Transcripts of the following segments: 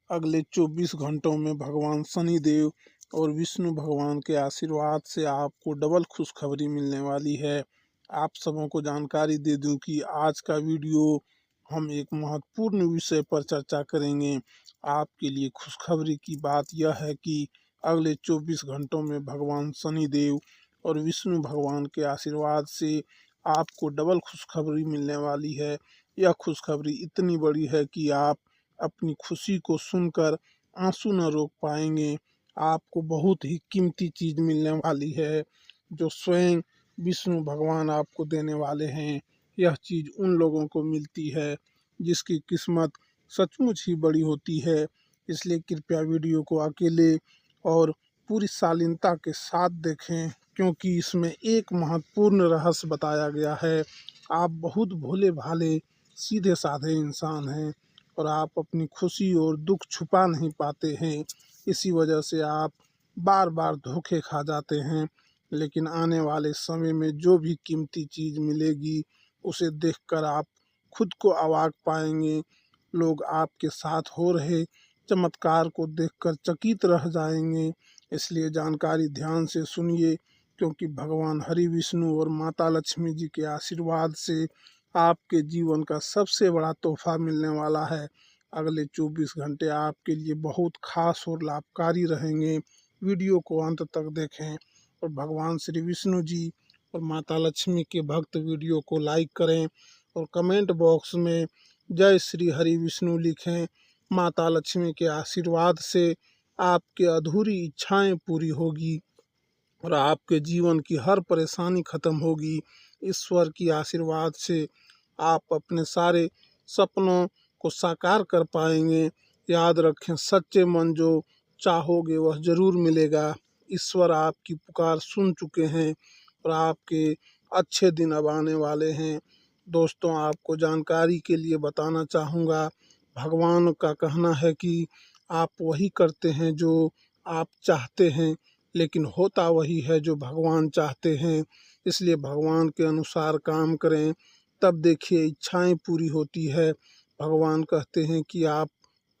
अगले 24 घंटों में भगवान शनिदेव और विष्णु भगवान के आशीर्वाद से आपको डबल खुशखबरी मिलने वाली है। आप सबों को जानकारी दे दूं कि आज का वीडियो हम एक महत्वपूर्ण विषय पर चर्चा करेंगे। आपके लिए खुशखबरी की बात यह है कि अगले 24 घंटों में भगवान शनिदेव और विष्णु भगवान के आशीर्वाद से आपको डबल खुशखबरी मिलने वाली है। यह खुशखबरी इतनी बड़ी है कि आप अपनी खुशी को सुनकर आंसू न रोक पाएंगे। आपको बहुत ही कीमती चीज मिलने वाली है जो स्वयं विष्णु भगवान आपको देने वाले हैं। यह चीज उन लोगों को मिलती है जिसकी किस्मत सचमुच ही बड़ी होती है। इसलिए कृपया वीडियो को अकेले और पूरी शालीनता के साथ देखें, क्योंकि इसमें एक महत्वपूर्ण रहस्य बताया गया है। आप बहुत भोले भाले सीधे साधे इंसान हैं और आप अपनी खुशी और दुख छुपा नहीं पाते हैं। इसी वजह से आप बार बार धोखे खा जाते हैं। लेकिन आने वाले समय में जो भी कीमती चीज़ मिलेगी उसे देखकर आप खुद को अवाक पाएंगे। लोग आपके साथ हो रहे चमत्कार को देखकर चकित रह जाएंगे। इसलिए जानकारी ध्यान से सुनिए, क्योंकि भगवान हरि विष्णु और माता लक्ष्मी जी के आशीर्वाद से आपके जीवन का सबसे बड़ा तोहफा मिलने वाला है। अगले 24 घंटे आपके लिए बहुत खास और लाभकारी रहेंगे। वीडियो को अंत तक देखें और भगवान श्री विष्णु जी और माता लक्ष्मी के भक्त वीडियो को लाइक करें और कमेंट बॉक्स में जय श्री हरि विष्णु लिखें। माता लक्ष्मी के आशीर्वाद से आपके अधूरी इच्छाएं पूरी होगी और आपके जीवन की हर परेशानी खत्म होगी। ईश्वर की आशीर्वाद से आप अपने सारे सपनों को साकार कर पाएंगे। याद रखें, सच्चे मन जो चाहोगे वह जरूर मिलेगा। ईश्वर आपकी पुकार सुन चुके हैं और आपके अच्छे दिन अब आने वाले हैं। दोस्तों, आपको जानकारी के लिए बताना चाहूँगा, भगवान का कहना है कि आप वही करते हैं जो आप चाहते हैं, लेकिन होता वही है जो भगवान चाहते हैं। इसलिए भगवान के अनुसार काम करें, तब देखिए इच्छाएं पूरी होती है। भगवान कहते हैं कि आप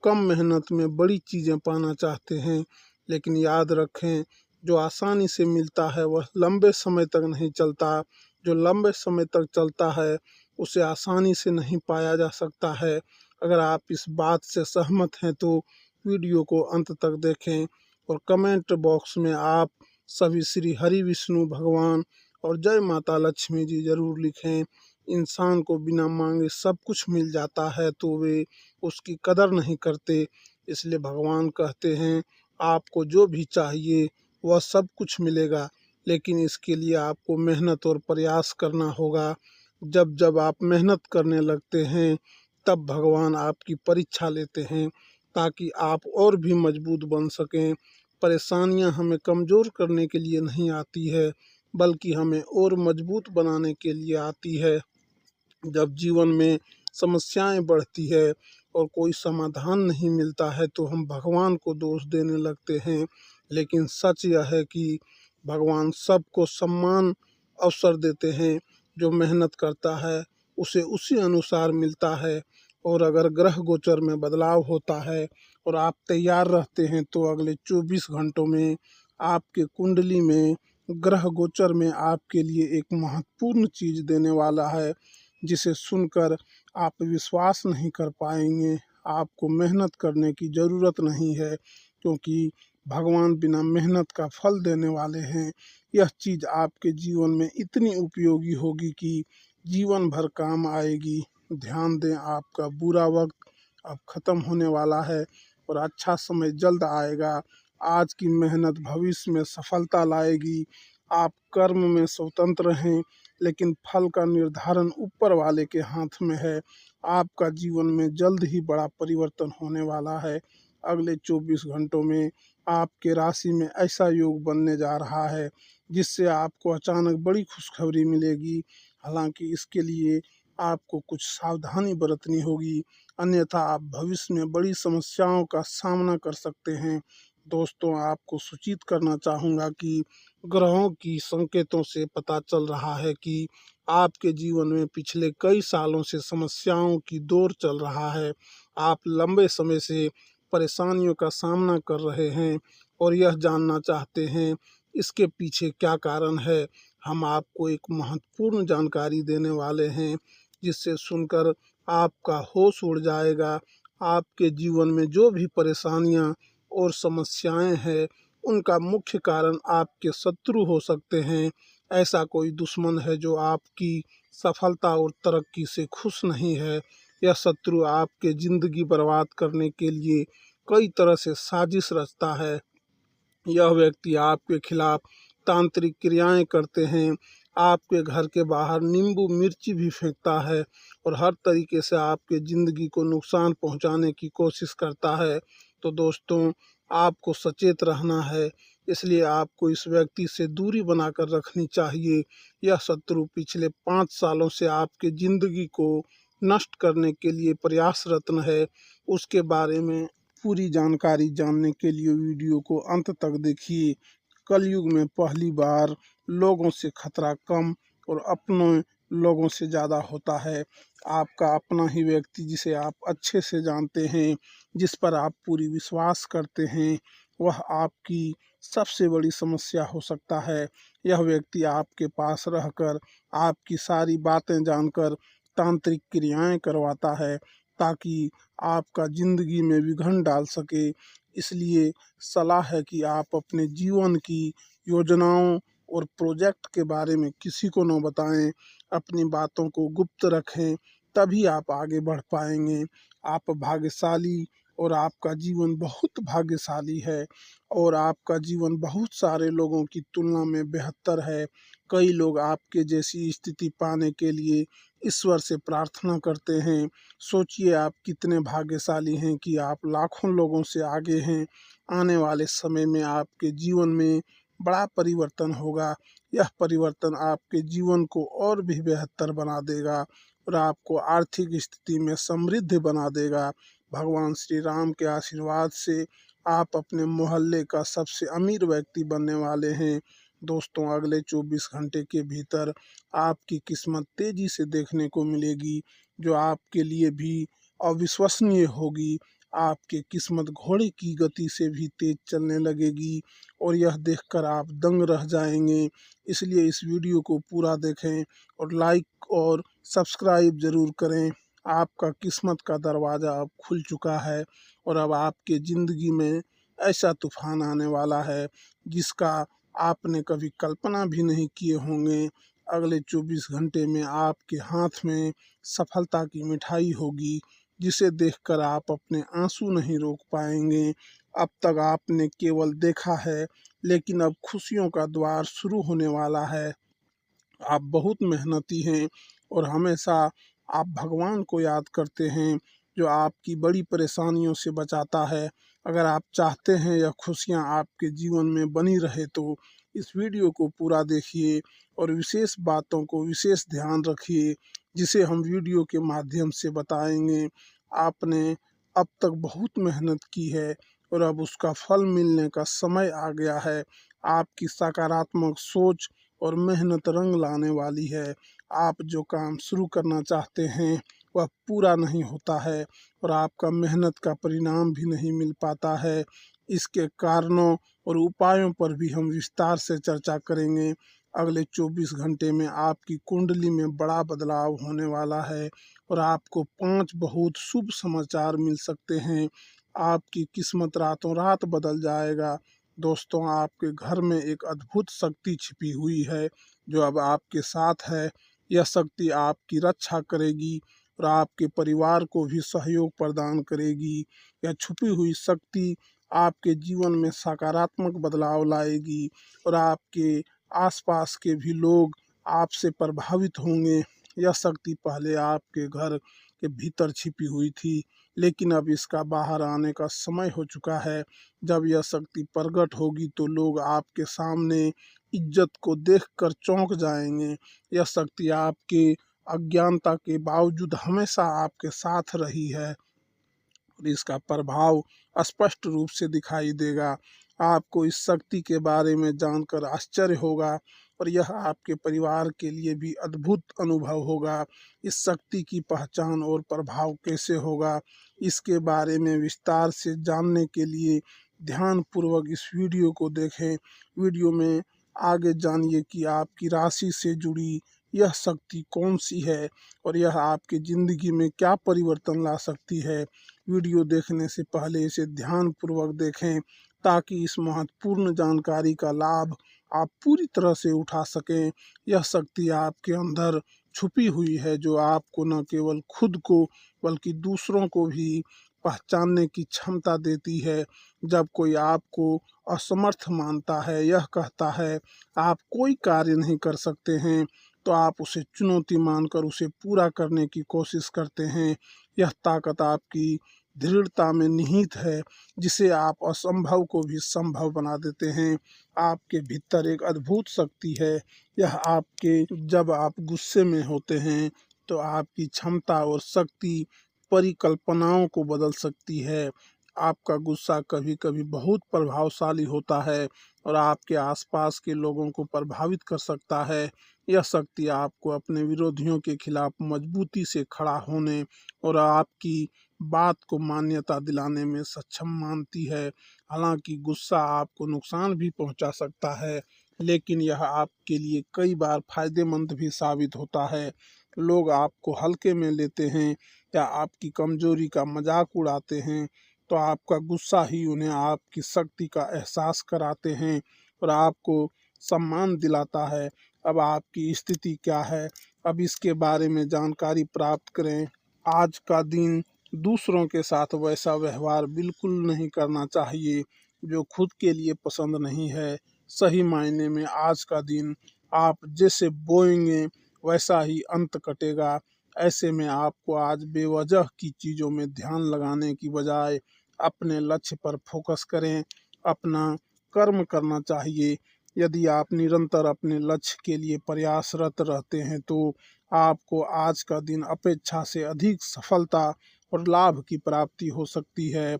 कम मेहनत में बड़ी चीज़ें पाना चाहते हैं, लेकिन याद रखें, जो आसानी से मिलता है वह लंबे समय तक नहीं चलता। जो लंबे समय तक चलता है उसे आसानी से नहीं पाया जा सकता है। अगर आप इस बात से सहमत हैं तो वीडियो को अंत तक देखें और कमेंट बॉक्स में आप सभी श्री हरि विष्णु भगवान और जय माता लक्ष्मी जी जरूर लिखें। इंसान को बिना मांगे सब कुछ मिल जाता है तो वे उसकी कदर नहीं करते। इसलिए भगवान कहते हैं, आपको जो भी चाहिए वह सब कुछ मिलेगा, लेकिन इसके लिए आपको मेहनत और प्रयास करना होगा। जब जब आप मेहनत करने लगते हैं तब भगवान आपकी परीक्षा लेते हैं, ताकि आप और भी मजबूत बन सकें। परेशानियां हमें कमज़ोर करने के लिए नहीं आती है, बल्कि हमें और मजबूत बनाने के लिए आती है। जब जीवन में समस्याएं बढ़ती है और कोई समाधान नहीं मिलता है तो हम भगवान को दोष देने लगते हैं, लेकिन सच यह है कि भगवान सबको समान अवसर देते हैं। जो मेहनत करता है उसे उसी अनुसार मिलता है। और अगर ग्रह गोचर में बदलाव होता है और आप तैयार रहते हैं तो अगले 24 घंटों में आपके कुंडली में ग्रह गोचर में आपके लिए एक महत्वपूर्ण चीज़ देने वाला है, जिसे सुनकर आप विश्वास नहीं कर पाएंगे। आपको मेहनत करने की ज़रूरत नहीं है, क्योंकि भगवान बिना मेहनत का फल देने वाले हैं। यह चीज़ आपके जीवन में इतनी उपयोगी होगी कि जीवन भर काम आएगी। ध्यान दें, आपका बुरा वक्त अब ख़त्म होने वाला है और अच्छा समय जल्द आएगा। आज की मेहनत भविष्य में सफलता लाएगी। आप कर्म में स्वतंत्र हैं, लेकिन फल का निर्धारण ऊपर वाले के हाथ में है। आपका जीवन में जल्द ही बड़ा परिवर्तन होने वाला है। अगले 24 घंटों में आपके राशि में ऐसा योग बनने जा रहा है जिससे आपको अचानक बड़ी खुशखबरी मिलेगी। हालांकि इसके लिए आपको कुछ सावधानी बरतनी होगी, अन्यथा आप भविष्य में बड़ी समस्याओं का सामना कर सकते हैं। दोस्तों, आपको सूचित करना चाहूँगा कि ग्रहों की संकेतों से पता चल रहा है कि आपके जीवन में पिछले कई सालों से समस्याओं की दौर चल रहा है। आप लंबे समय से परेशानियों का सामना कर रहे हैं और यह जानना चाहते हैं इसके पीछे क्या कारण है, हम आपको एक महत्वपूर्ण जानकारी देने वाले हैं जिससे सुनकर आपका होश उड़ जाएगा। आपके जीवन में जो भी परेशानियां और समस्याएं हैं उनका मुख्य कारण आपके शत्रु हो सकते हैं। ऐसा कोई दुश्मन है जो आपकी सफलता और तरक्की से खुश नहीं है। यह शत्रु आपके ज़िंदगी बर्बाद करने के लिए कई तरह से साजिश रचता है। यह व्यक्ति आपके खिलाफ तांत्रिक क्रियाएं करते हैं, आपके घर के बाहर नींबू मिर्ची भी फेंकता है और हर तरीके से आपके ज़िंदगी को नुकसान पहुंचाने की कोशिश करता है। तो दोस्तों, आपको सचेत रहना है, इसलिए आपको इस व्यक्ति से दूरी बनाकर रखनी चाहिए। यह शत्रु पिछले 5 सालों से आपके ज़िंदगी को नष्ट करने के लिए प्रयासरत है। उसके बारे में पूरी जानकारी जानने के लिए वीडियो को अंत तक देखिए। कलयुग में पहली बार लोगों से खतरा कम और अपने लोगों से ज़्यादा होता है। आपका अपना ही व्यक्ति जिसे आप अच्छे से जानते हैं, जिस पर आप पूरी विश्वास करते हैं, वह आपकी सबसे बड़ी समस्या हो सकता है। यह व्यक्ति आपके पास रहकर आपकी सारी बातें जानकर तांत्रिक क्रियाएं करवाता है ताकि आपका ज़िंदगी में विघन डाल सके। इसलिए सलाह है कि आप अपने जीवन की योजनाओं और प्रोजेक्ट के बारे में किसी को न बताएं, अपनी बातों को गुप्त रखें, तभी आप आगे बढ़ पाएंगे। आप भाग्यशाली और आपका जीवन बहुत भाग्यशाली है और आपका जीवन बहुत सारे लोगों की तुलना में बेहतर है। कई लोग आपके जैसी स्थिति पाने के लिए ईश्वर से प्रार्थना करते हैं। सोचिए आप कितने भाग्यशाली हैं कि आप लाखों लोगों से आगे हैं। आने वाले समय में आपके जीवन में बड़ा परिवर्तन होगा। यह परिवर्तन आपके जीवन को और भी बेहतर बना देगा और आपको आर्थिक स्थिति में समृद्ध बना देगा। भगवान श्री राम के आशीर्वाद से आप अपने मोहल्ले का सबसे अमीर व्यक्ति बनने वाले हैं। दोस्तों, अगले 24 घंटे के भीतर आपकी किस्मत तेजी से देखने को मिलेगी, जो आपके लिए भी अविश्वसनीय होगी। आपकी किस्मत घोड़े की गति से भी तेज चलने लगेगी और यह देखकर आप दंग रह जाएंगे। इसलिए इस वीडियो को पूरा देखें और लाइक और सब्सक्राइब ज़रूर करें। आपका किस्मत का दरवाज़ा अब खुल चुका है और अब आपके ज़िंदगी में ऐसा तूफान आने वाला है जिसका आपने कभी कल्पना भी नहीं किए होंगे। अगले 24 घंटे में आपके हाथ में सफलता की मिठाई होगी जिसे देखकर आप अपने आंसू नहीं रोक पाएंगे। अब तक आपने केवल देखा है, लेकिन अब खुशियों का द्वार शुरू होने वाला है। आप बहुत मेहनती हैं और हमेशा आप भगवान को याद करते हैं जो आपकी बड़ी परेशानियों से बचाता है। अगर आप चाहते हैं यह खुशियाँ आपके जीवन में बनी रहे तो इस वीडियो को पूरा देखिए और विशेष बातों को विशेष ध्यान रखिए जिसे हम वीडियो के माध्यम से बताएंगे। आपने अब तक बहुत मेहनत की है और अब उसका फल मिलने का समय आ गया है। आपकी सकारात्मक सोच और मेहनत रंग लाने वाली है। आप जो काम शुरू करना चाहते हैं वह पूरा नहीं होता है और आपका मेहनत का परिणाम भी नहीं मिल पाता है। इसके कारणों और उपायों पर भी हम विस्तार से चर्चा करेंगे। अगले 24 घंटे में आपकी कुंडली में बड़ा बदलाव होने वाला है और आपको 5 बहुत शुभ समाचार मिल सकते हैं। आपकी किस्मत रातों रात बदल जाएगा। दोस्तों, आपके घर में एक अद्भुत शक्ति छिपी हुई है जो अब आपके साथ है। यह शक्ति आपकी रक्षा करेगी और आपके परिवार को भी सहयोग प्रदान करेगी। यह छुपी हुई शक्ति आपके जीवन में सकारात्मक बदलाव लाएगी और आपके आसपास के भी लोग आपसे प्रभावित होंगे। यह शक्ति पहले आपके घर के भीतर छिपी हुई थी, लेकिन अब इसका बाहर आने का समय हो चुका है। जब यह शक्ति प्रकट होगी तो लोग आपके सामने इज्जत को देखकर चौंक जाएंगे। यह शक्ति आपके अज्ञानता के बावजूद हमेशा आपके साथ रही है और इसका प्रभाव स्पष्ट रूप से दिखाई देगा। आपको इस शक्ति के बारे में जानकर आश्चर्य होगा और यह आपके परिवार के लिए भी अद्भुत अनुभव होगा। इस शक्ति की पहचान और प्रभाव कैसे होगा, इसके बारे में विस्तार से जानने के लिए ध्यानपूर्वक इस वीडियो को देखें। वीडियो में आगे जानिए कि आपकी राशि से जुड़ी यह शक्ति कौन सी है और यह आपकी ज़िंदगी में क्या परिवर्तन ला सकती है। वीडियो देखने से पहले इसे ध्यानपूर्वक देखें ताकि इस महत्वपूर्ण जानकारी का लाभ आप पूरी तरह से उठा सकें। यह शक्ति आपके अंदर छुपी हुई है जो आपको न केवल खुद को बल्कि दूसरों को भी पहचानने की क्षमता देती है। जब कोई आपको असमर्थ मानता है, यह कहता है आप कोई कार्य नहीं कर सकते हैं, तो आप उसे चुनौती मानकर उसे पूरा करने की कोशिश करते हैं। यह ताकत आपकी दृढ़ता में निहित है जिसे आप असंभव को भी संभव बना देते हैं। आपके भीतर एक अद्भुत शक्ति है। यह आपके जब आप गुस्से में होते हैं तो आपकी क्षमता और शक्ति परिकल्पनाओं को बदल सकती है। आपका गुस्सा कभी कभी बहुत प्रभावशाली होता है और आपके आसपास के लोगों को प्रभावित कर सकता है। यह शक्ति आपको अपने विरोधियों के खिलाफ मजबूती से खड़ा होने और आपकी बात को मान्यता दिलाने में सक्षम मानती है। हालांकि गुस्सा आपको नुकसान भी पहुंचा सकता है, लेकिन यह आपके लिए कई बार फायदेमंद भी साबित होता है। लोग आपको हल्के में लेते हैं या आपकी कमजोरी का मजाक उड़ाते हैं, तो आपका गुस्सा ही उन्हें आपकी शक्ति का एहसास कराते हैं और आपको सम्मान दिलाता है। अब आपकी स्थिति क्या है, अब इसके बारे में जानकारी प्राप्त करें। आज का दिन दूसरों के साथ वैसा व्यवहार बिल्कुल नहीं करना चाहिए जो खुद के लिए पसंद नहीं है। सही मायने में आज का दिन आप जैसे बोएंगे वैसा ही अंत कटेगा। ऐसे में आपको आज बेवजह की चीज़ों में ध्यान लगाने की बजाय अपने लक्ष्य पर फोकस करें, अपना कर्म करना चाहिए। यदि आप निरंतर अपने लक्ष्य के लिए प्रयासरत रहते हैं तो आपको आज का दिन अपेक्षा से अधिक सफलता और लाभ की प्राप्ति हो सकती है।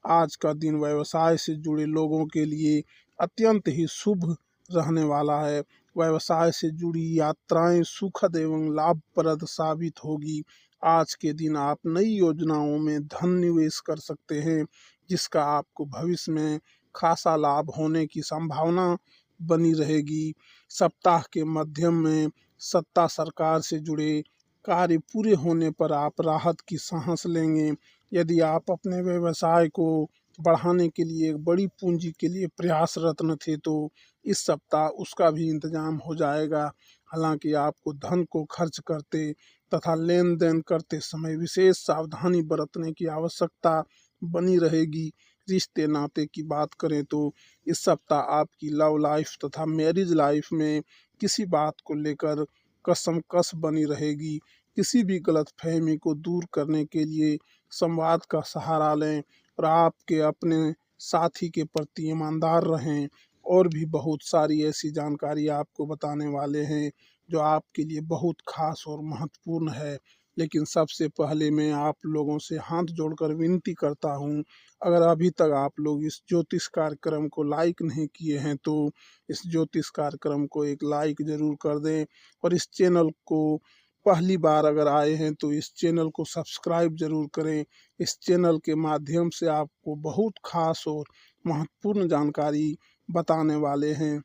आज का दिन व्यवसाय से जुड़े लोगों के लिए अत्यंत ही शुभ रहने वाला है। व्यवसाय से जुड़ी यात्राएं सुखद एवं लाभप्रद साबित होगी। आज के दिन आप नई योजनाओं में धन निवेश कर सकते हैं जिसका आपको भविष्य में खासा लाभ होने की संभावना बनी रहेगी। सप्ताह के मध्यम में सत्ता सरकार से जुड़े कार्य पूरे होने पर आप राहत की सांस लेंगे। यदि आप अपने व्यवसाय को बढ़ाने के लिए एक बड़ी पूंजी के लिए प्रयासरत न थे तो इस सप्ताह उसका भी इंतजाम हो जाएगा। हालांकि आपको धन को खर्च करते तथा लेन देन करते समय विशेष सावधानी बरतने की आवश्यकता बनी रहेगी। रिश्ते नाते की बात करें तो इस सप्ताह आपकी लव लाइफ तथा मैरिज लाइफ में किसी बात को लेकर कसमकस बनी रहेगी। किसी भी गलतफहमी को दूर करने के लिए संवाद का सहारा लें और आपके अपने साथी के प्रति ईमानदार रहें। और भी बहुत सारी ऐसी जानकारी आपको बताने वाले हैं जो आपके लिए बहुत खास और महत्वपूर्ण है। लेकिन सबसे पहले मैं आप लोगों से हाथ जोड़कर विनती करता हूँ, अगर अभी तक आप लोग इस ज्योतिष कार्यक्रम को लाइक नहीं किए हैं तो इस ज्योतिष कार्यक्रम को एक लाइक ज़रूर कर दें और इस चैनल को पहली बार अगर आए हैं तो इस चैनल को सब्सक्राइब ज़रूर करें। इस चैनल के माध्यम से आपको बहुत खास और महत्वपूर्ण जानकारी बताने वाले हैं।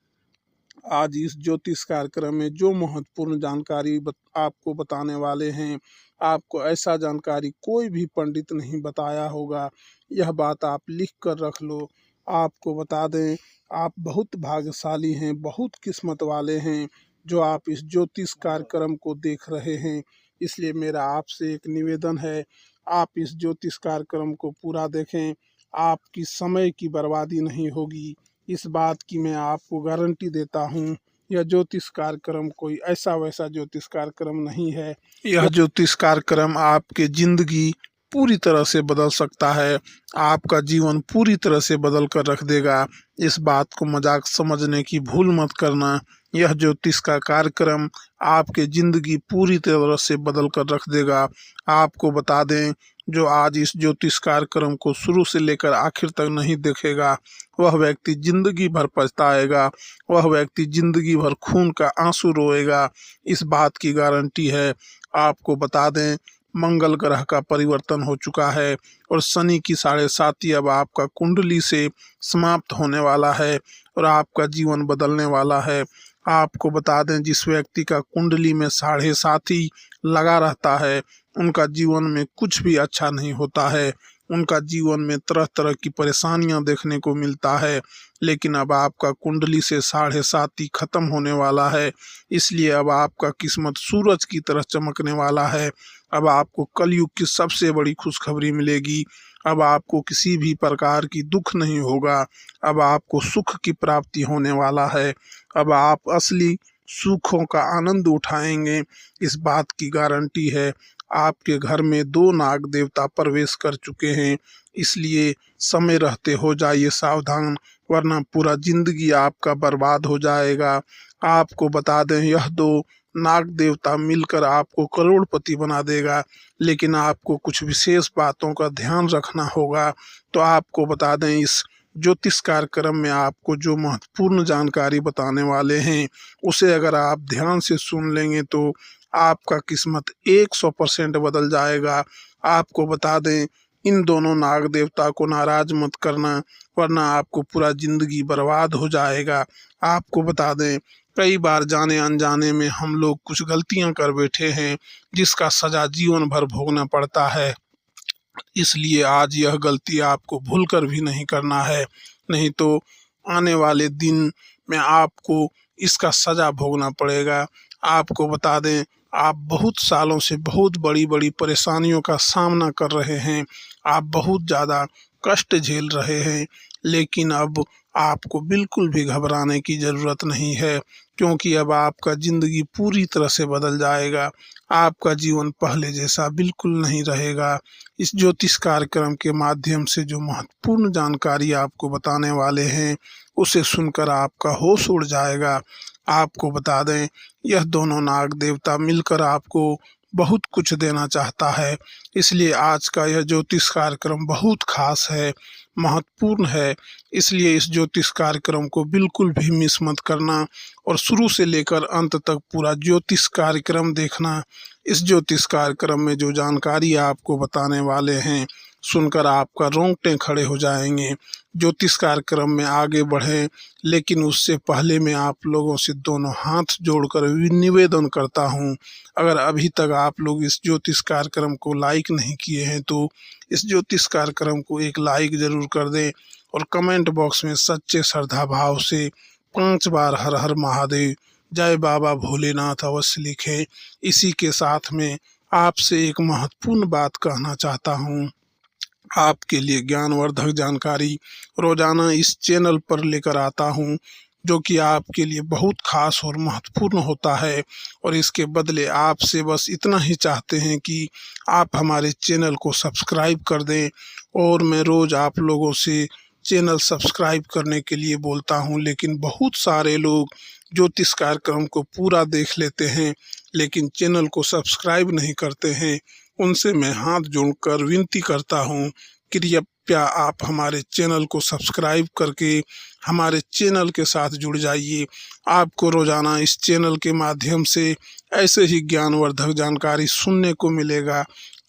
आज इस ज्योतिष कार्यक्रम में जो महत्वपूर्ण जानकारी आपको बताने वाले हैं, आपको ऐसा जानकारी कोई भी पंडित नहीं बताया होगा। यह बात आप लिख कर रख लो। आपको बता दें, आप बहुत भाग्यशाली हैं, बहुत किस्मत वाले हैं जो आप इस ज्योतिष कार्यक्रम को देख रहे हैं। इसलिए मेरा आपसे एक निवेदन है, आप इस ज्योतिष कार्यक्रम को पूरा देखें। आपकी समय की बर्बादी नहीं होगी, इस बात की मैं आपको गारंटी देता हूँ। यह ज्योतिष कार्यक्रम कोई ऐसा वैसा ज्योतिष कार्यक्रम नहीं है। यह ज्योतिष कार्यक्रम आपकी जिंदगी पूरी तरह से बदल सकता है, आपका जीवन पूरी तरह से बदल कर रख देगा। इस बात को मजाक समझने की भूल मत करना। यह ज्योतिष का कार्यक्रम आपके जिंदगी पूरी तरह से बदल कर रख देगा। आपको बता दें, जो आज इस ज्योतिष कार्यक्रम को शुरू से लेकर आखिर तक नहीं देखेगा वह व्यक्ति जिंदगी भर पछताएगा, वह व्यक्ति जिंदगी भर खून का आंसू रोएगा, इस बात की गारंटी है। आपको बता दें, मंगल ग्रह का परिवर्तन हो चुका है और शनि की 7.5 अब आपका कुंडली से समाप्त होने वाला है और आपका जीवन बदलने वाला है। आपको बता दें, जिस व्यक्ति का कुंडली में 7.5 लगा रहता है उनका जीवन में कुछ भी अच्छा नहीं होता है, उनका जीवन में तरह तरह की परेशानियां देखने को मिलता है। लेकिन अब आपका कुंडली से 7.5 खत्म होने वाला है, इसलिए अब आपका किस्मत सूरज की तरह चमकने वाला है। अब आपको कलयुग की सबसे बड़ी खुशखबरी मिलेगी। अब आपको किसी भी प्रकार की दुख नहीं होगा, अब आपको सुख की प्राप्ति होने वाला है। अब आप असली सुखों का आनंद उठाएंगे, इस बात की गारंटी है। आपके घर में 2 नाग देवता प्रवेश कर चुके हैं, इसलिए समय रहते हो जाइए सावधान, वरना पूरा जिंदगी आपका बर्बाद हो जाएगा। आपको बता दें, यह 2 नाग देवता मिलकर आपको करोड़पति बना देगा, लेकिन आपको कुछ विशेष बातों का ध्यान रखना होगा। तो आपको बता दें, इस ज्योतिष कार्यक्रम में आपको जो महत्वपूर्ण जानकारी बताने वाले हैं उसे अगर आप ध्यान से सुन लेंगे तो आपका किस्मत 100% बदल जाएगा। आपको बता दें, इन दोनों नाग देवता को नाराज मत करना, वरना आपको पूरा जिंदगी बर्बाद हो जाएगा। आपको बता दें, कई बार जाने अनजाने में हम लोग कुछ गलतियां कर बैठे हैं जिसका सजा जीवन भर भोगना पड़ता है, इसलिए आज यह गलती आपको भूलकर भी नहीं करना है, नहीं तो आने वाले दिन में आपको इसका सजा भोगना पड़ेगा। आपको बता दें, आप बहुत सालों से बहुत बड़ी बड़ी परेशानियों का सामना कर रहे हैं, आप बहुत ज़्यादा कष्ट झेल रहे हैं, लेकिन अब आपको बिल्कुल भी घबराने की ज़रूरत नहीं है, क्योंकि अब आपका ज़िंदगी पूरी तरह से बदल जाएगा। आपका जीवन पहले जैसा बिल्कुल नहीं रहेगा। इस ज्योतिष कार्यक्रम के माध्यम से जो महत्वपूर्ण जानकारी आपको बताने वाले हैं उसे सुनकर आपका होश उड़ जाएगा। आपको बता दें, यह दोनों नाग देवता मिलकर आपको बहुत कुछ देना चाहता है, इसलिए आज का यह ज्योतिष कार्यक्रम बहुत खास है, महत्वपूर्ण है। इसलिए इस ज्योतिष कार्यक्रम को बिल्कुल भी मिस मत करना और शुरू से लेकर अंत तक पूरा ज्योतिष कार्यक्रम देखना। इस ज्योतिष कार्यक्रम में जो जानकारी आपको बताने वाले हैं सुनकर आपका रोंगटे खड़े हो जाएंगे। ज्योतिष कार्यक्रम में आगे बढ़ें, लेकिन उससे पहले मैं आप लोगों से दोनों हाथ जोड़कर निवेदन करता हूं, अगर अभी तक आप लोग इस ज्योतिष कार्यक्रम को लाइक नहीं किए हैं तो इस ज्योतिष कार्यक्रम को एक लाइक ज़रूर कर दें और कमेंट बॉक्स में सच्चे श्रद्धा भाव से 5 बार हर हर महादेव, जय बाबा भोलेनाथ अवश्य लिखें। इसी के साथ में आपसे एक महत्वपूर्ण बात कहना चाहता हूँ। आपके लिए ज्ञानवर्धक जानकारी रोजाना इस चैनल पर लेकर आता हूँ, जो कि आपके लिए बहुत खास और महत्वपूर्ण होता है, और इसके बदले आपसे बस इतना ही चाहते हैं कि आप हमारे चैनल को सब्सक्राइब कर दें। और मैं रोज़ आप लोगों से चैनल सब्सक्राइब करने के लिए बोलता हूं, लेकिन बहुत सारे लोग ज्योतिष कार्यक्रम को पूरा देख लेते हैं लेकिन चैनल को सब्सक्राइब नहीं करते हैं। उनसे मैं हाथ जोड़कर विनती करता हूं, कृपया आप हमारे चैनल को सब्सक्राइब करके हमारे चैनल के साथ जुड़ जाइए। आपको रोज़ाना इस चैनल के माध्यम से ऐसे ही ज्ञानवर्धक जानकारी सुनने को मिलेगा।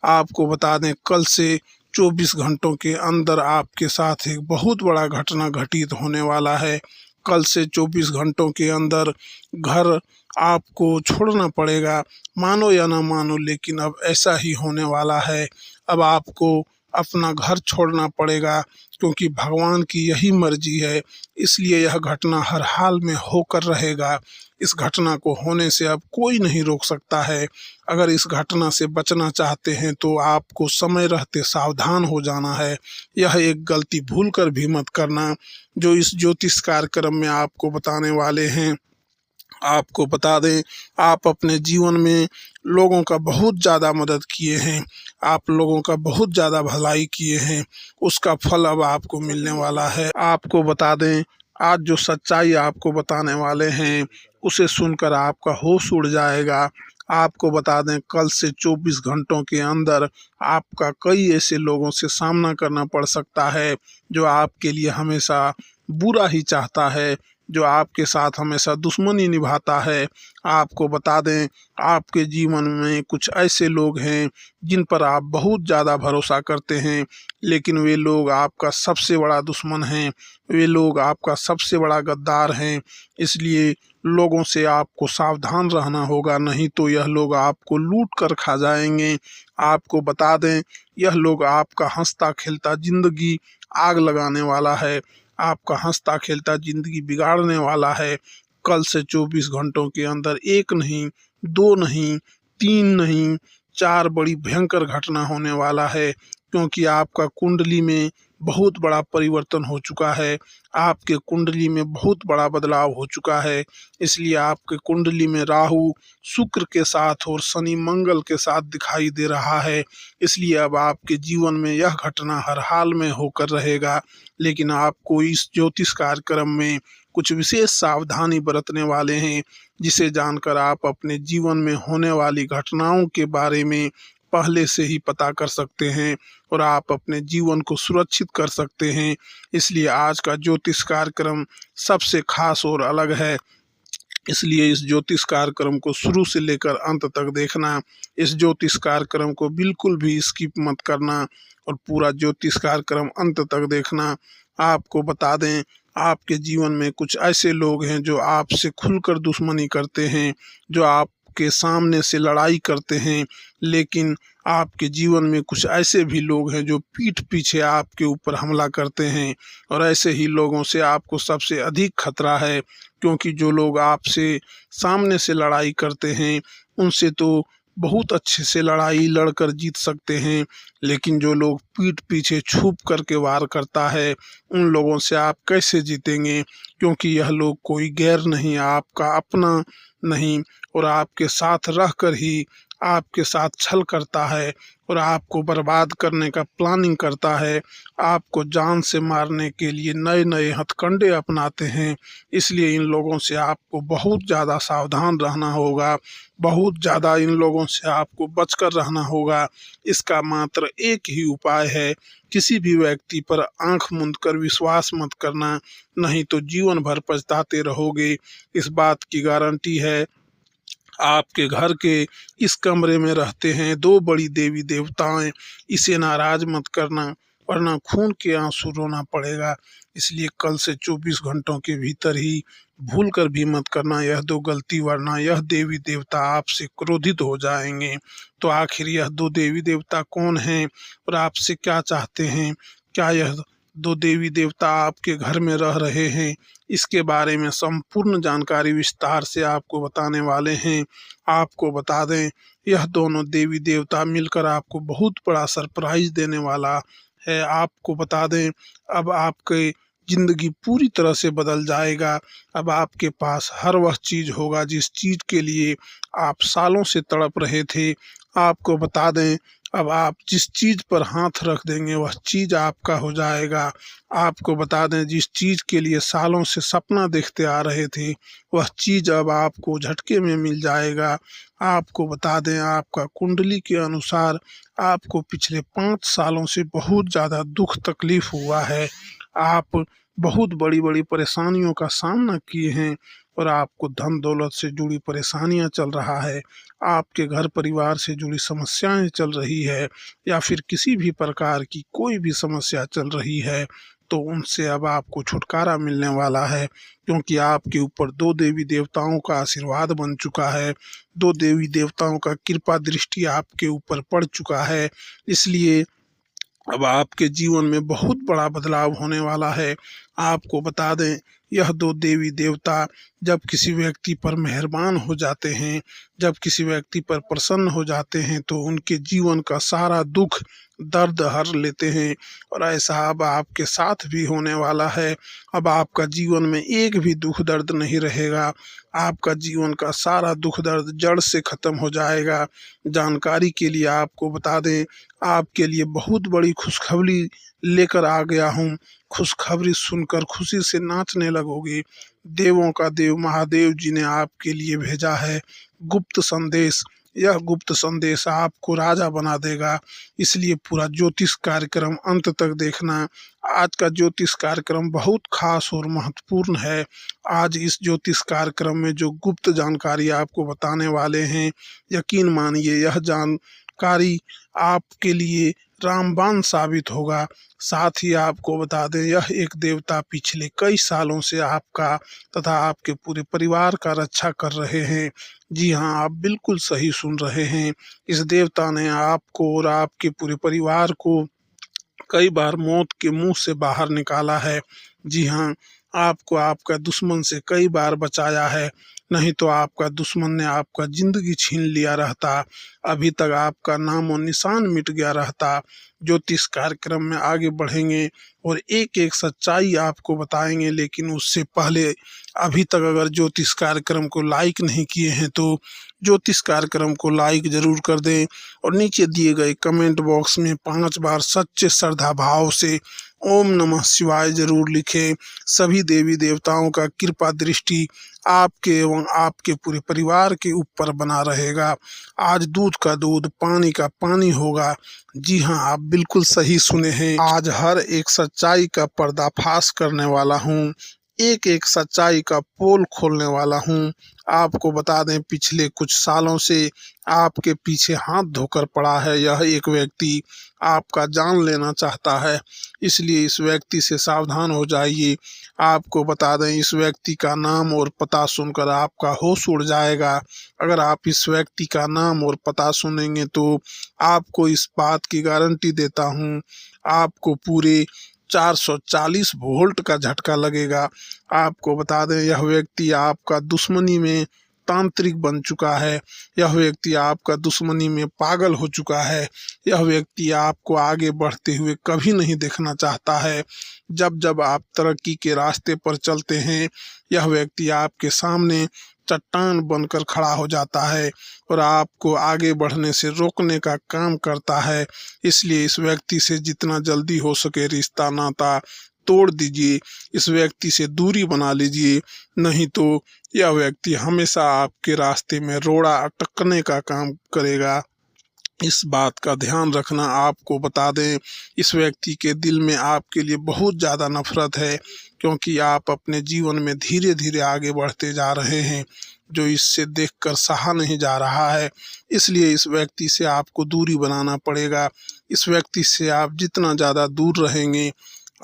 आपको बता दें, कल से 24 घंटों के अंदर आपके साथ एक बहुत बड़ा घटना घटित होने वाला है। कल से 24 घंटों के अंदर घर आपको छोड़ना पड़ेगा, मानो या ना मानो, लेकिन अब ऐसा ही होने वाला है। अब आपको अपना घर छोड़ना पड़ेगा, क्योंकि भगवान की यही मर्जी है, इसलिए यह घटना हर हाल में होकर रहेगा। इस घटना को होने से अब कोई नहीं रोक सकता है। अगर इस घटना से बचना चाहते हैं तो आपको समय रहते सावधान हो जाना है। यह एक गलती भूल कर भी मत करना जो इस ज्योतिष कार्यक्रम में आपको बताने वाले हैं। आपको बता दें, आप अपने जीवन में लोगों का बहुत ज़्यादा मदद किए हैं, आप लोगों का बहुत ज़्यादा भलाई किए हैं, उसका फल अब आपको मिलने वाला है। आपको बता दें, आज जो सच्चाई आपको बताने वाले हैं उसे सुनकर आपका होश उड़ जाएगा। आपको बता दें कल से 24 घंटों के अंदर आपका कई ऐसे लोगों से सामना करना पड़ सकता है जो आपके लिए हमेशा बुरा ही चाहता है, जो आपके साथ हमेशा दुश्मनी निभाता है। आपको बता दें आपके जीवन में कुछ ऐसे लोग हैं जिन पर आप बहुत ज़्यादा भरोसा करते हैं, लेकिन वे लोग आपका सबसे बड़ा दुश्मन हैं, वे लोग आपका सबसे बड़ा गद्दार हैं। इसलिए लोगों से आपको सावधान रहना होगा, नहीं तो यह लोग आपको लूट कर खा जाएंगे। आपको बता दें यह लोग आपका हंसता खेलता जिंदगी आग लगाने वाला है, आपका हंसता खेलता जिंदगी बिगाड़ने वाला है। कल से 24 घंटों के अंदर एक नहीं, दो नहीं, तीन नहीं, चार बड़ी भयंकर घटना होने वाला है, क्योंकि आपका कुंडली में बहुत बड़ा परिवर्तन हो चुका है, आपके कुंडली में बहुत बड़ा बदलाव हो चुका है। इसलिए आपके कुंडली में राहु शुक्र के साथ और शनि मंगल के साथ दिखाई दे रहा है। इसलिए अब आपके जीवन में यह घटना हर हाल में होकर रहेगा, लेकिन आपको इस ज्योतिष कार्यक्रम में कुछ विशेष सावधानी बरतने वाले हैं, जिसे जानकर आप अपने जीवन में होने वाली घटनाओं के बारे में पहले से ही पता कर सकते हैं और आप अपने जीवन को सुरक्षित कर सकते हैं। इसलिए आज का ज्योतिष कार्यक्रम सबसे खास और अलग है। इसलिए इस ज्योतिष कार्यक्रम को शुरू से लेकर अंत तक देखना, इस ज्योतिष कार्यक्रम को बिल्कुल भी स्किप मत करना और पूरा ज्योतिष कार्यक्रम अंत तक देखना। आपको बता दें आपके जीवन में कुछ ऐसे लोग हैं जो आपसे खुलकर दुश्मनी करते हैं, जो आपके सामने से लड़ाई करते हैं, लेकिन आपके जीवन में कुछ ऐसे भी लोग हैं जो पीठ पीछे आपके ऊपर हमला करते हैं। और ऐसे ही लोगों से आपको सबसे अधिक खतरा है, क्योंकि जो लोग आपसे सामने से लड़ाई करते हैं उनसे तो बहुत अच्छे से लड़ाई लड़कर जीत सकते हैं, लेकिन जो लोग पीठ पीछे छुप करके वार करता है उन लोगों से आप कैसे जीतेंगे, क्योंकि यह लोग कोई गैर नहीं, आपका अपना नहीं, और आपके साथ रहकर ही आपके साथ छल करता है और आपको बर्बाद करने का प्लानिंग करता है, आपको जान से मारने के लिए नए नए हथकंडे अपनाते हैं। इसलिए इन लोगों से आपको बहुत ज़्यादा सावधान रहना होगा, बहुत ज़्यादा इन लोगों से आपको बचकर रहना होगा। इसका मात्र एक ही उपाय है, किसी भी व्यक्ति पर आंख मूंद कर विश्वास मत करना, नहीं तो जीवन भर पछताते रहोगे। इस बात की गारंटी है। आपके घर के इस कमरे में रहते हैं दो बड़ी देवी देवताएं, इसे नाराज मत करना वरना खून के आंसू रोना पड़ेगा। इसलिए कल से 24 घंटों के भीतर ही भूल कर भी मत करना यह दो गलती, वरना यह देवी देवता आपसे क्रोधित हो जाएंगे। तो आखिर यह दो देवी देवता कौन हैं और आपसे क्या चाहते हैं? क्या यह दो देवी देवता आपके घर में रह रहे हैं? इसके बारे में संपूर्ण जानकारी विस्तार से आपको बताने वाले हैं। आपको बता दें यह दोनों देवी देवता मिलकर आपको बहुत बड़ा सरप्राइज देने वाला है। आपको बता दें अब आपके जिंदगी पूरी तरह से बदल जाएगा। अब आपके पास हर वह चीज होगा जिस चीज के लिए आप सालों से तड़प रहे थे। आपको बता दें अब आप जिस चीज पर हाथ रख देंगे वह चीज आपका हो जाएगा। आपको बता दें जिस चीज के लिए सालों से सपना देखते आ रहे थे वह चीज अब आपको झटके में मिल जाएगा। आपको बता दें आपका कुंडली के अनुसार आपको पिछले 5 सालों से बहुत ज़्यादा दुख तकलीफ हुआ है। आप बहुत बड़ी बड़ी परेशानियों का सामना किए हैं और आपको धन दौलत से जुड़ी परेशानियां चल रहा है, आपके घर परिवार से जुड़ी समस्याएं चल रही है, या फिर किसी भी प्रकार की कोई भी समस्या चल रही है, तो उनसे अब आपको छुटकारा मिलने वाला है, क्योंकि आपके ऊपर दो देवी देवताओं का आशीर्वाद बन चुका है, दो देवी देवताओं का कृपा दृष्टि आपके ऊपर पड़ चुका है। इसलिए अब आपके जीवन में बहुत बड़ा बदलाव होने वाला है। आपको बता दें यह दो देवी देवता जब किसी व्यक्ति पर मेहरबान हो जाते हैं, जब किसी व्यक्ति पर प्रसन्न हो जाते हैं तो उनके जीवन का सारा दुख दर्द हर लेते हैं, और ऐसा अब आपके साथ भी होने वाला है। अब आपका जीवन में एक भी दुख दर्द नहीं रहेगा, आपका जीवन का सारा दुख दर्द जड़ से ख़त्म हो जाएगा। जानकारी के लिए आपको बता दें आपके लिए बहुत बड़ी खुशखबरी लेकर आ गया हूँ। खुशखबरी सुनकर खुशी से नाचने लगोगे। देवों का देव महादेव जी ने आपके लिए भेजा है गुप्त संदेश। यह गुप्त संदेश आपको राजा बना देगा, इसलिए पूरा ज्योतिष कार्यक्रम अंत तक देखना। आज का ज्योतिष कार्यक्रम बहुत खास और महत्वपूर्ण है। आज इस ज्योतिष कार्यक्रम में जो गुप्त जानकारी आपको बताने वाले हैं, यकीन मानिए यह जानकारी आपके लिए रामबाण साबित होगा। साथ ही आपको बता दें, यह एक देवता पिछले कई सालों से आपका तथा आपके पूरे परिवार का रक्षा कर रहे हैं। जी हाँ, आप बिल्कुल सही सुन रहे हैं। इस देवता ने आपको और आपके पूरे परिवार को कई बार मौत के मुंह से बाहर निकाला है। जी हाँ, आपको आपका दुश्मन से कई बार बचाया है, नहीं तो आपका दुश्मन ने आपका जिंदगी छीन लिया रहता। अभी तक आपका नाम और निशान मिट गया रहता। ज्योतिष कार्यक्रम में आगे बढ़ेंगे और एक एक सच्चाई आपको बताएंगे, लेकिन उससे पहले अभी तक अगर ज्योतिष कार्यक्रम को लाइक नहीं किए हैं तो ज्योतिष कार्यक्रम को लाइक जरूर कर दें और नीचे दिए गए कमेंट बॉक्स में 5 बार सच्चे श्रद्धा भाव से ओम नमः शिवाय जरूर लिखें। सभी देवी देवताओं का कृपा दृष्टि आपके एवं आपके पूरे परिवार के ऊपर बना रहेगा। आज दूध का दूध पानी का पानी होगा। जी हाँ, आप बिल्कुल सही सुने हैं। आज हर एक सच्चाई का पर्दाफाश करने वाला हूँ, एक एक सच्चाई का पोल खोलने वाला हूँ। आपको बता दें, पिछले कुछ सालों से आपके पीछे हाथ धोकर पड़ा है यह एक व्यक्ति, आपका जान लेना चाहता है, इसलिए इस व्यक्ति से सावधान हो जाइए। आपको बता दें, इस व्यक्ति का नाम और पता सुनकर आपका होश उड़ जाएगा। अगर आप इस व्यक्ति का नाम और पता सुनेंगे तो आपको इस बात की गारंटी देता हूँ, आपको पूरे 440 वोल्ट का झटका लगेगा। आपको बता दें, यह व्यक्ति आपका दुश्मनी में तांत्रिक बन चुका है। यह व्यक्ति आपका दुश्मनी में पागल हो चुका है। यह व्यक्ति आपको आगे बढ़ते हुए कभी नहीं देखना चाहता है। जब जब आप तरक्की के रास्ते पर चलते हैं, यह व्यक्ति आपके सामने चट्टान बनकर खड़ा हो जाता है और आपको आगे बढ़ने से रोकने का काम करता है। इसलिए इस व्यक्ति से जितना जल्दी हो सके रिश्ता नाता तोड़ दीजिए, इस व्यक्ति से दूरी बना लीजिए, नहीं तो यह व्यक्ति हमेशा आपके रास्ते में रोड़ा अटकने का काम करेगा। इस बात का ध्यान रखना। आपको बता दें, इस व्यक्ति के दिल में आपके लिए बहुत ज़्यादा नफरत है, क्योंकि आप अपने जीवन में धीरे धीरे आगे बढ़ते जा रहे हैं, जो इससे देखकर सहा नहीं जा रहा है। इसलिए इस व्यक्ति से आपको दूरी बनाना पड़ेगा। इस व्यक्ति से आप जितना ज़्यादा दूर रहेंगे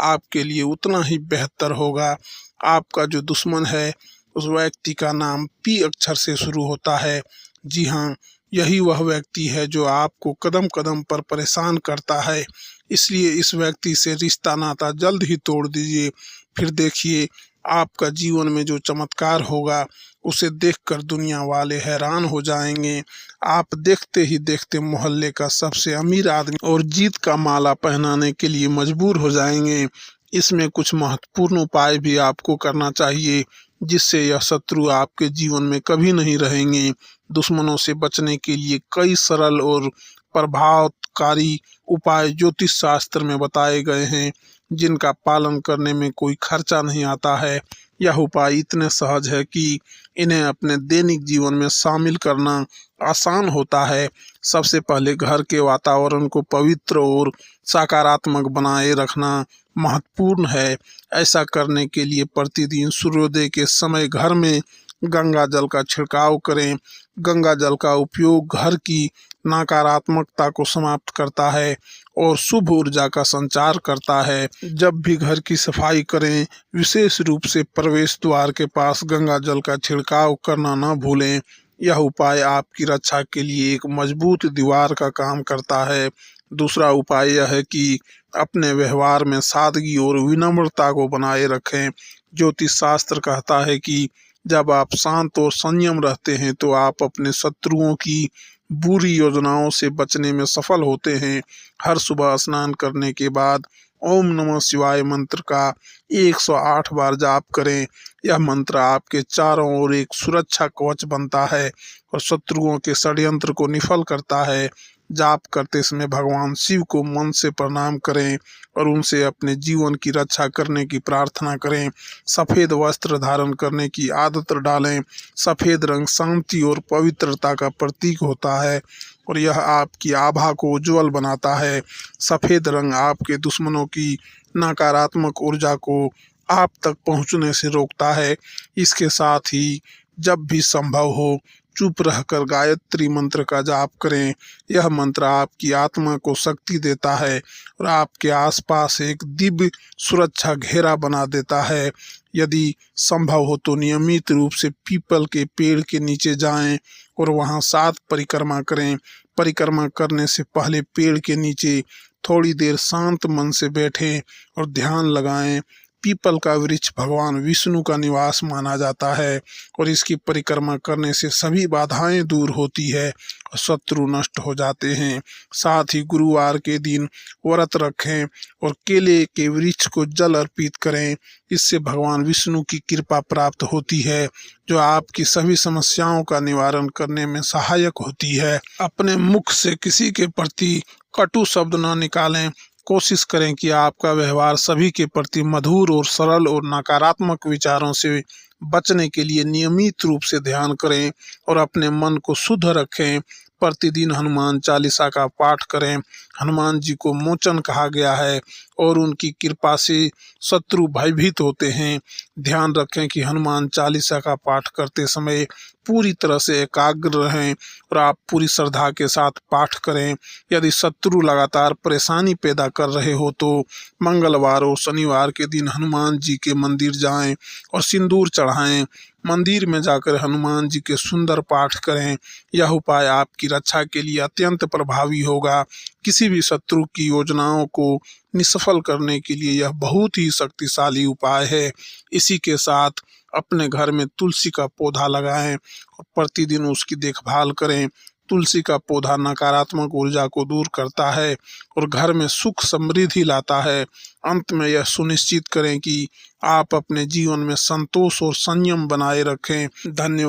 आपके लिए उतना ही बेहतर होगा। आपका जो दुश्मन है उस व्यक्ति का नाम पी अक्षर से शुरू होता है। जी हाँ, यही वह व्यक्ति है जो आपको कदम कदम पर परेशान करता है। इसलिए इस व्यक्ति से रिश्ता नाता जल्द ही तोड़ दीजिए, फिर देखिए आपका जीवन में जो चमत्कार होगा उसे देखकर दुनिया वाले हैरान हो जाएंगे। आप देखते ही देखते मोहल्ले का सबसे अमीर आदमी और जीत का माला पहनाने के लिए मजबूर हो जाएंगे। इसमें कुछ महत्वपूर्ण उपाय भी आपको करना चाहिए, जिससे यह शत्रु आपके जीवन में कभी नहीं रहेंगे। दुश्मनों से बचने के लिए कई सरल और प्रभावकारी उपाय ज्योतिष शास्त्र में बताए गए हैं, जिनका पालन करने में कोई खर्चा नहीं आता है। यह उपाय इतने सहज है कि इन्हें अपने दैनिक जीवन में शामिल करना आसान होता है। सबसे पहले घर के वातावरण को पवित्र और सकारात्मक बनाए रखना महत्वपूर्ण है। ऐसा करने के लिए प्रतिदिन सूर्योदय के समय घर में गंगा जल का छिड़काव करें। गंगा जल का उपयोग घर की नकारात्मकता को समाप्त करता है और शुभ ऊर्जा का संचार करता है। जब भी घर की सफाई करें, विशेष रूप से प्रवेश द्वार के पास गंगा जल का छिड़काव करना न भूलें। यह उपाय आपकी रक्षा के लिए एक मजबूत दीवार का काम करता है। दूसरा उपाय यह है कि अपने व्यवहार में सादगी और विनम्रता को बनाए रखें। ज्योतिष शास्त्र कहता है कि जब आप शांत और संयम रहते हैं तो आप अपने शत्रुओं की बुरी योजनाओं से बचने में सफल होते हैं। हर सुबह स्नान करने के बाद ओम नमः शिवाय मंत्र का 108 बार जाप करें। यह मंत्र आपके चारों ओर एक सुरक्षा कवच बनता है और शत्रुओं के षड्यंत्र को निफल करता है। जाप करते समय भगवान शिव को मन से प्रणाम करें और उनसे अपने जीवन की रक्षा करने की प्रार्थना करें। सफ़ेद वस्त्र धारण करने की आदत डालें। सफ़ेद रंग शांति और पवित्रता का प्रतीक होता है और यह आपकी आभा को उज्जवल बनाता है। सफ़ेद रंग आपके दुश्मनों की नकारात्मक ऊर्जा को आप तक पहुंचने से रोकता है। इसके साथ ही जब भी संभव हो चुप रहकर गायत्री मंत्र का जाप करें। यह मंत्र आपकी आत्मा को शक्ति देता है और आपके आसपास एक दिव्य सुरक्षा घेरा बना देता है। यदि संभव हो तो नियमित रूप से पीपल के पेड़ के नीचे जाएं और वहां 7 परिक्रमा करें। परिक्रमा करने से पहले पेड़ के नीचे थोड़ी देर शांत मन से बैठें और ध्यान लगाएं। पीपल का वृक्ष भगवान विष्णु का निवास माना जाता है और इसकी परिक्रमा करने से सभी बाधाएं दूर होती है और शत्रु नष्ट हो जाते हैं। साथ ही गुरुवार के दिन व्रत रखें और केले के वृक्ष को जल अर्पित करें। इससे भगवान विष्णु की कृपा प्राप्त होती है जो आपकी सभी समस्याओं का निवारण करने में सहायक होती है। अपने मुख से किसी के प्रति कटु शब्द न निकालें। कोशिश करें कि आपका व्यवहार सभी के प्रति मधुर और सरल और नकारात्मक विचारों से बचने के लिए नियमित रूप से ध्यान करें और अपने मन को शुद्ध रखें। प्रतिदिन हनुमान चालीसा का पाठ करें। हनुमान जी को मोचन कहा गया है और उनकी कृपा से शत्रु भयभीत होते हैं। ध्यान रखें कि हनुमान चालीसा का पाठ करते समय पूरी तरह से एकाग्र रहें और आप पूरी श्रद्धा के साथ पाठ करें। यदि शत्रु लगातार परेशानी पैदा कर रहे हो तो मंगलवार और शनिवार के दिन हनुमान जी के मंदिर जाएं और सिंदूर चढ़ाएं। मंदिर में जाकर हनुमान जी के सुंदर पाठ करें। यह उपाय आपकी रक्षा के लिए अत्यंत प्रभावी होगा। किसी भी शत्रु की योजनाओं को निष्फल करने के लिए यह बहुत ही शक्तिशाली उपाय है। इसी के साथ अपने घर में तुलसी का पौधा लगाएं और प्रतिदिन उसकी देखभाल करें। तुलसी का पौधा नकारात्मक ऊर्जा को दूर करता है और घर में सुख समृद्धि लाता है। अंत में यह सुनिश्चित करें कि आप अपने जीवन में संतोष और संयम बनाए रखें। धन्यवाद।